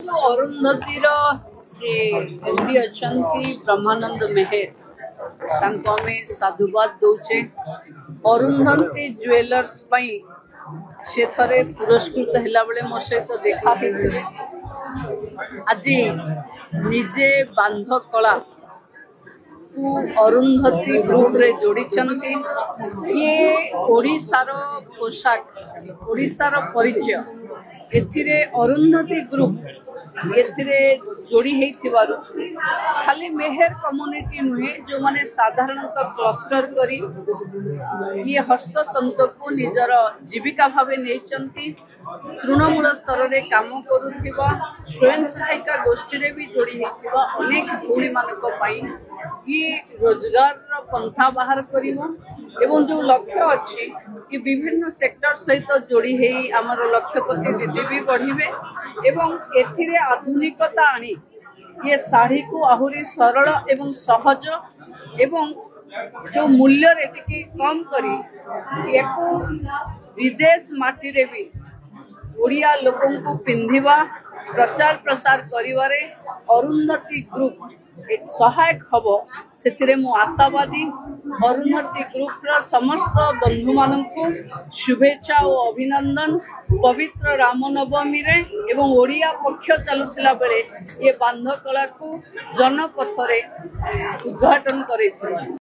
अरुंधतीर जे MD अच्छा ब्रह्मानंद मेहर तांको आमे साधुवाद दौचे। अरुंधती ज्वेलर्स से थरे पुरस्कृत हैला बेले मो सहित देखा होइथिले। आज निजे बांध कला को अरुंधती ग्रुप रे जोड़ी चंती। ये ओडिशार पोशाक ओडिशार परिचय एथिरे अरुंधती ग्रुप एथिरे जोड़ी हेइथिबारु खाली मेहर कम्युनिटी नुहे जो माने साधारणतः क्लस्टर करी ये हस्ततंत्र को निजर जीविका भावे नेचंती। तृणमूल स्तर में काम करुवा स्वयं सहायिका गोष्ठी रे भी जोड़ी हेइथिबा अनेक भूणी मानक पई ये रोजगार पंथा बाहर करिवो एवं जो लक्ष्य अच्छी कि विभिन्न सेक्टर सहित जोड़ी हेई आमर लक्ष्यपति दीदी भी बढ़िबे एवं एथिरे आधुनिकता आनी ये साड़ी को आहुरी सरल एवं सहज एवं जो मूल्य रे टिके कम करी एको विदेश माटी रे भी ओडिया लोकों को पिंधिबा प्रचार प्रसार करिवारे अरुंधती ग्रुप एक सहायक हबो सेथिरे मु आशावादी। अरुंधती ग्रुप रा समस्त बंधु माननकु शुभेच्छा और अभिनंदन। पवित्र रामनवमी रे एवं ओडिया पक्ष चलुथिला बेले ये बांध कला को जनपथ रे उद्घाटन करेथिले।